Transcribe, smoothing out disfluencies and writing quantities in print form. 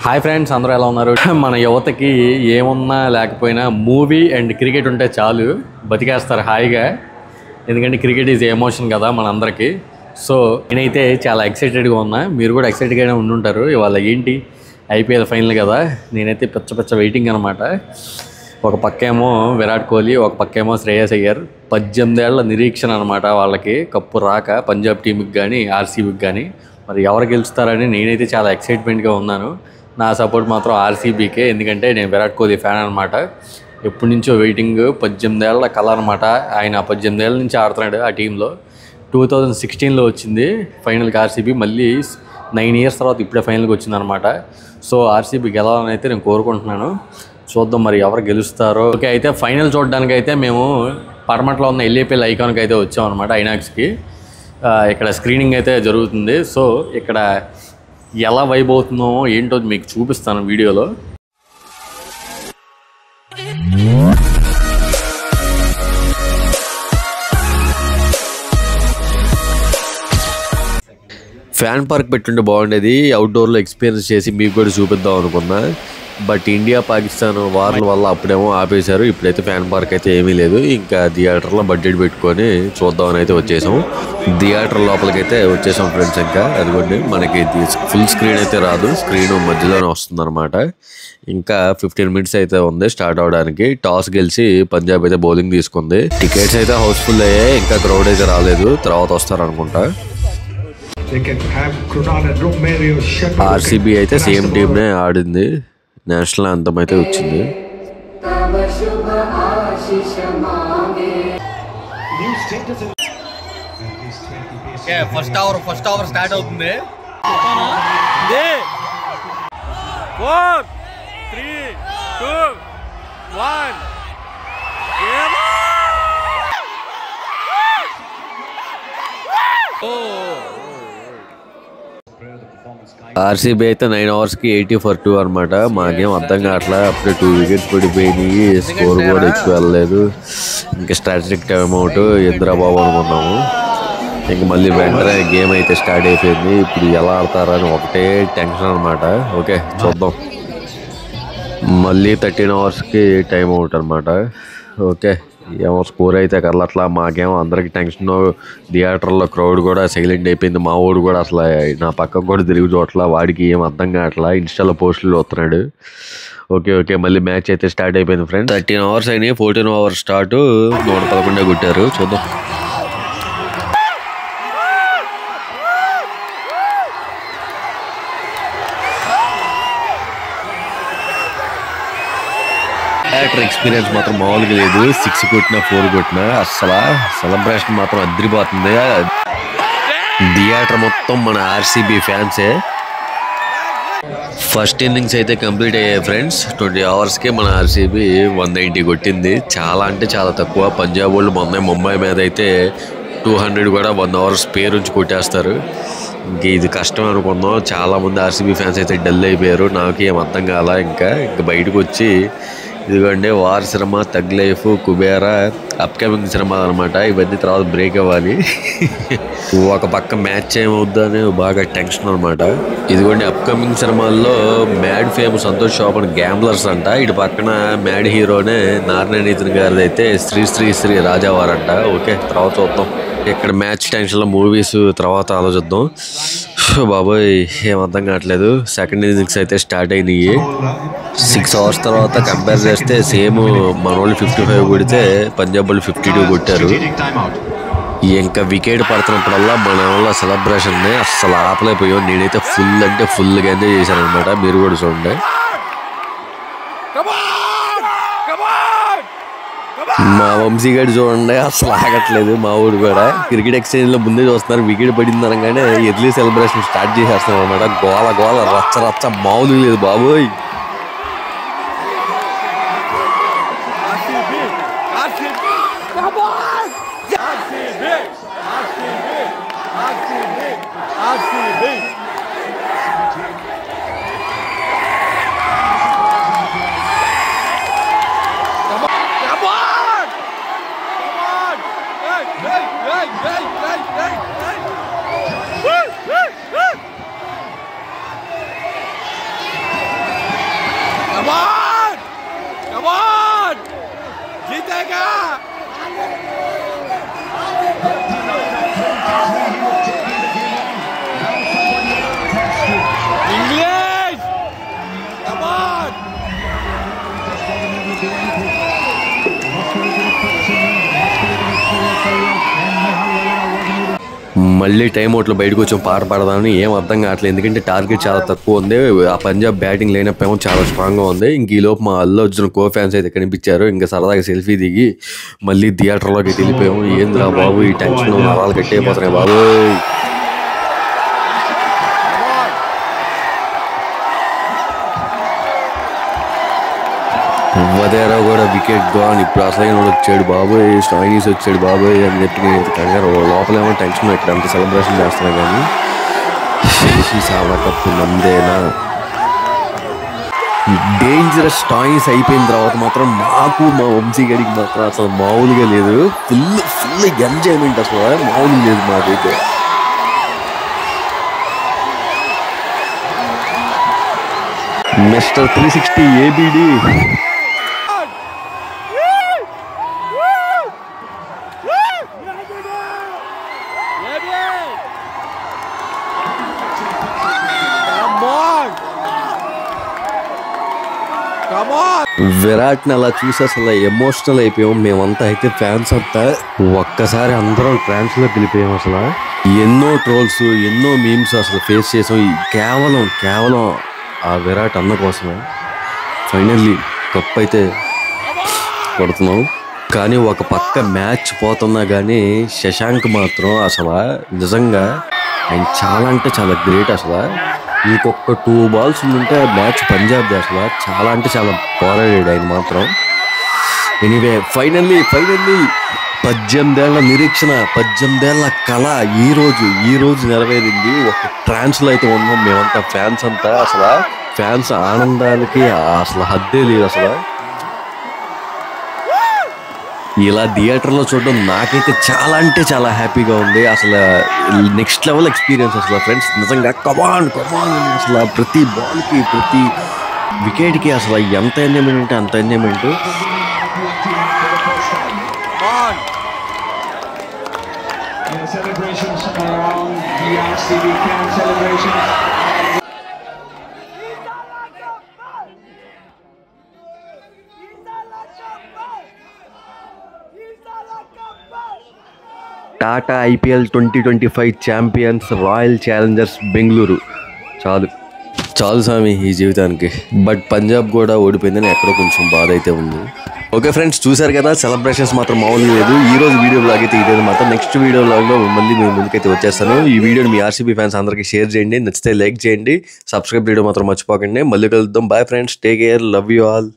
Hi friends, అందరూ ఎలా ఉన్నారు? మన యువతకి ఏమున్నా లేకపోయినా మూవీ అండ్ క్రికెట్ ఉంటే చాలు, బతికేస్తారు హాయిగా. ఎందుకంటే క్రికెట్ ఈజ్ ఎమోషన్ కదా మనందరికీ. సో నేనైతే చాలా ఎక్సైటెడ్గా ఉన్నా, మీరు కూడా ఎక్సైటెడ్గానే ఉండుంటారు. ఇవాళ ఏంటి ఐపీఎల్ ఫైనల్ కదా, నేనైతే పిచ్చ వెయిటింగ్ అనమాట. ఒక పక్కేమో విరాట్ కోహ్లీ, ఒక పక్కేమో శ్రేయస్ అయ్యర్. 18 ఏళ్ల నిరీక్షణ అనమాట వాళ్ళకి, కప్పు రాక పంజాబ్ టీంకి కానీ ఆర్సీబీకి కానీ. మరి ఎవరు గెలుస్తారని నేనైతే చాలా ఎక్సైట్మెంట్గా ఉన్నాను. నా సపోర్ట్ మాత్రం ఆర్సీబీకే, ఎందుకంటే నేను విరాట్ కోహ్లీ ఫ్యాన్ అనమాట. ఎప్పటి నుంచో వెయిటింగ్, 18 ఏళ్ల కళ అనమాట. ఆయన 18 ఏళ్ళ నుంచి ఆడుతున్నాడు ఆ టీంలో. 2016లో వచ్చింది ఫైనల్కి ఆర్సీబీ, మళ్ళీ 9 ఇయర్స్ తర్వాత ఇప్పుడే ఫైనల్కి వచ్చిందనమాట. సో ఆర్సీబీ గెలవాలని అయితే నేను కోరుకుంటున్నాను. చూద్దాం మరి ఎవరు గెలుస్తారో. ఓకే, అయితే ఫైనల్ చూడడానికి అయితే మేము పడమట్లో ఉన్న ఎల్ఏపీఎల్ ఐకాన్కి అయితే వచ్చామన్నమాట, ఐనాక్స్కి. ఇక్కడ స్క్రీనింగ్ అయితే జరుగుతుంది. సో ఇక్కడ ఎలా వైబ్ అవుతుందో ఏంటో మీకు చూపిస్తాను వీడియోలో. ఫ్యాన్ పార్క్ పెట్టుంటే బాగుండేది, అవుట్డోర్లో ఎక్స్పీరియన్స్ చేసి మీకు కూడా చూపిద్దాం అనుకున్నా. బట్ ఇండియా పాకిస్తాన్ వార్ల వల్ల అప్పుడేమో ఆపేశారు. ఇప్పుడైతే ఫ్యాన్ పార్క్ అయితే ఏమీ లేదు. ఇంకా థియేటర్లో బడ్జెట్ పెట్టుకొని చూద్దామని అయితే వచ్చేసాం. థియేటర్ లోపలికైతే వచ్చేసాం ఫ్రెండ్స్. ఇంకా అదిగోండి, మనకి ఫుల్ స్క్రీన్ అయితే రాదు, స్క్రీన్ మధ్యలోనే వస్తుంది అనమాట. ఇంకా 15 మినిట్స్ అయితే ఉంది స్టార్ట్ అవడానికి. టాస్ గెలిచి పంజాబ్ అయితే బౌలింగ్ తీసుకుంది. టికెట్స్ అయితే హౌస్ఫుల్ అయ్యాయి, ఇంకా క్రౌడ్ అయితే రాలేదు, తర్వాత వస్తారు అనుకుంటా. ఆర్సీబీ అయితే సేమ్ టీమ్నే ఆడింది. నేషనల్ యాంథమ్ అయితే వచ్చింది. ఫస్ట్ ఓవర్ స్టార్ట్ అవుతుంది. 4, 3, 2, 1. ఆర్సీబీ అయితే 9 ఓవర్స్కి 80 for 2 అనమాట. మాకేం అర్థం కావట్లా, అప్పుడే 2 వికెట్స్ పడిపోయినాయి, స్కోర్ కూడా ఎక్కువ వెళ్ళలేదు. ఇంకా స్ట్రాటజిక్ టైమ్ అవుట్ ఇంద్రాబాబు అనుకున్నాము. ఇంక మళ్ళీ వెంటనే గేమ్ అయితే స్టార్ట్ అయిపోయింది. ఇప్పుడు ఎలా ఆడతారని ఒకటే టెన్షన్ అనమాట. ఓకే చూద్దాం. మళ్ళీ 13 ఓవర్స్కి టైం అవుట్ అనమాట. ఓకే, ఏమో స్కోర్ అయితే కదలట్లా. మాకేమో అందరికి టెన్షన్. థియేటర్లో క్రౌడ్ కూడా సైలెంట్ అయిపోయింది. మా వాడు కూడా అసలు నా పక్కకు కూడా తిరిగి చూడట్లా, వాడికి ఏం అర్థం కావట్లా, ఇన్స్టాలో పోస్టులు వస్తున్నాడు. ఓకే మళ్ళీ మ్యాచ్ అయితే స్టార్ట్ అయిపోయింది ఫ్రెండ్స్. 13 ఓవర్స్ అయినాయి, 14 ఓవర్ స్టార్ట్. 111 కొట్టారు. చూద్దాం. ఎక్స్పీరియన్స్ మాత్రం మామూలుగా లేదు. 6 కొట్టినా 4 కొట్టినా అస్సలు సెలబ్రేషన్ మాత్రం అదిరిపోతుంది. థియేటర్ మొత్తం మన ఆర్సీబీ ఫ్యాన్సే. ఫస్ట్ ఇన్నింగ్స్ అయితే కంప్లీట్ అయ్యాయి ఫ్రెండ్స్. 20 ఓవర్స్కి మన ఆర్సీబీ 190 కొట్టింది. చాలా అంటే చాలా తక్కువ. పంజాబ్ వాళ్ళు మొన్న ముంబై మీద అయితే 200 కూడా 1 ఓవర్ స్పేర్ ఉంచి కొట్టేస్తారు. ఇంక ఇది కష్టం అనుకున్నాం. చాలామంది ఆర్సీబీ ఫ్యాన్స్ అయితే డల్ అయిపోయారు. నాకు ఏం అర్థం కాల. ఇంకా బయటకు వచ్చి ఇదిగోండి war cinema, thug life, Kubera upcoming cinema అనమాట. ఇవన్నీ తర్వాత బ్రేక్ అవ్వాలి. ఒక పక్క మ్యాచ్ ఏమవుద్దని బాగా టెన్షన్ అనమాట. ఇదిగోండి అప్కమింగ్ సినిమాల్లో mad fame Santosh Shobhan gamblers అంట. ఇటు పక్కన మ్యాడ్ హీరోనే నారాయణ గారిది అయితే శ్రీ రాజావార్ అంట. ఓకే తర్వాత చూద్దాం. ఇక్కడ మ్యాచ్ టెన్షన్లో మూవీస్ తర్వాత ఆలోచిద్దాం. బాబోయ్ ఏం అర్థం కావట్లేదు. సెకండ్ ఇన్నింగ్స్ అయితే స్టార్ట్ అయినాయి. 6 అవర్స్ తర్వాత కంపేర్ చేస్తే సేమ్ మన వాళ్ళు 55 కొడితే పంజాబ్ వాళ్ళు 52 కొట్టారు. ఇంకా వికెట్ పడుతున్నప్పుడల్లా మన వాళ్ళ సెలబ్రేషన్ అస్సలు ఆపలేకపోయాం. నేనైతే ఫుల్ అంటే ఫుల్గా ఎంజాయ్ చేశాను అనమాట. మీరు కూడా చూడండి. మా వంశీగాడు చూడండి అసలు ఆగట్లేదు. మా ఊడు కూడా క్రికెట్ ఎక్స్చేంజ్లో ముందే చూస్తున్నారు. వికెట్ పడింది అనగానే ఎర్లీ సెలబ్రేషన్ స్టార్ట్ చేసేస్తున్నారు అనమాట. గోల రచ్చ మామూలు లేదు బాబోయ్. మళ్ళీ టైం అవుట్లో బయటకు వచ్చి పాట పాడదామని ఏం అర్థం కావట్లేదు, ఎందుకంటే టార్గెట్ చాలా తక్కువ ఉంది. ఆ పంజాబ్ బ్యాటింగ్ లైనప్ ఏమో చాలా స్ట్రాంగ్గా ఉంది. ఇంక ఈ లోపు మా అల్లు అర్జున్ కో ఫ్యాన్స్ అయితే కనిపించారు. ఇంకా సరదాగా సెల్ఫీ దిగి మళ్ళీ థియేటర్లోకి వెళ్ళిపోయాము. ఏంద్రా బాబు ఈ టెన్షన్ నరాలు కట్టయిపోతున్నాయి బాబు. వదేరా కూడా వికెట్ గాన్. ఇప్పుడు అసలైన వచ్చాడు బాబోయ్, స్టాయినీస్ వచ్చాడు బాబోయ్ అని చెప్పి నేను కంగారు. లోపలేమో టెన్షన్ ఇక్కడ అంత సెలబ్రేషన్ చేస్తున్నా కానీ చాలా కప్పు మందేనా. డేంజరస్ స్టాయినీస్ అయిపోయిన తర్వాత మాత్రం మాకు మా వంశీ గడికి మాత్రం అసలు మామూలుగా లేదు. ఫుల్ ఎంజాయ్మెంట్ అసలు మామూలుగా లేదు మాకైతే. మిస్టర్ 360 ఏబిడి విరాట్ ని అలా చూసి అసలు ఎమోషనల్ అయిపోయాం మేమంతా. అయితే ఫ్యాన్స్ అంతా ఒక్కసారి అందరం ట్రాన్స్ లో గెలిపోయాం. అసలు ఎన్నో ట్రోల్స్ ఎన్నో మీమ్స్ అసలు ఫేస్ చేసాం కేవలం ఆ విరాట్ అన్న కోసమే. ఫైనల్లీ కప్ అయితే కొడుతున్నాం. కానీ ఒక పక్క మ్యాచ్ పోతున్నా కానీ శశాంక్ మాత్రం అసలు నిజంగా ఆయన చాలా అంటే చాలా గ్రేట్. అసలు ఇంకొక 2 balls ఉంటే మ్యాచ్ పంజాబ్ అసలు చాలా అంటే చాలా పోరాడాడు ఆయన మాత్రం. ఎనీవే ఫైనల్లీ 18 ఏళ్ల నిరీక్షణ, 18 ఏళ్ల కళ ఈ రోజు నెరవేరింది. ఒక ట్రాన్స్లో అయితే ఉన్నాం మేమంతా ఫ్యాన్స్ అంతా. అసలు ఫ్యాన్స్ ఆనందానికి అసలు హద్దే లేదు. అసలు ఇలా థియేటర్లో చూడడం నాకైతే చాలా అంటే చాలా హ్యాపీగా ఉంది. అసలు నెక్స్ట్ లెవెల్ ఎక్స్పీరియన్స్ అసలు ఫ్రెండ్స్. నిజంగా కమాన్ అసలు ప్రతి బాల్కి ప్రతి వికెట్కి అసలు ఎంత ఎంజాయ్మెంట్ అంటే అంత enjoyment. Tata IPL 2025 champions royal Challengers Bengaluru. చాలు స్వామి ఈ జీవితానికి. బట్ పంజాబ్ కూడా ఓడిపోయిందని ఎక్కడో కొంచెం బాధ అయితే ఉంది. ఓకే ఫ్రెండ్స్, చూసారు కదా సెలబ్రేషన్స్ మాత్రం మామూలుగా లేదు. ఈ రోజు వీడియో బ్లాగ్ అయితే ఇదే మాత్రం. నెక్స్ట్ వీడియో బ్లాగ్లో మళ్ళీ మేము ముందుకైతే వచ్చేస్తాను. ఈ వీడియోని మీ RCB ఫ్యాన్స్ అందరికీ షేర్ చేయండి, నచ్చితే లైక్ చేయండి, సబ్స్క్రైబ్ చేయడం మాత్రం మర్చిపోకండి. మళ్ళీ కలుద్దాం. Bye friends, take care, love you all.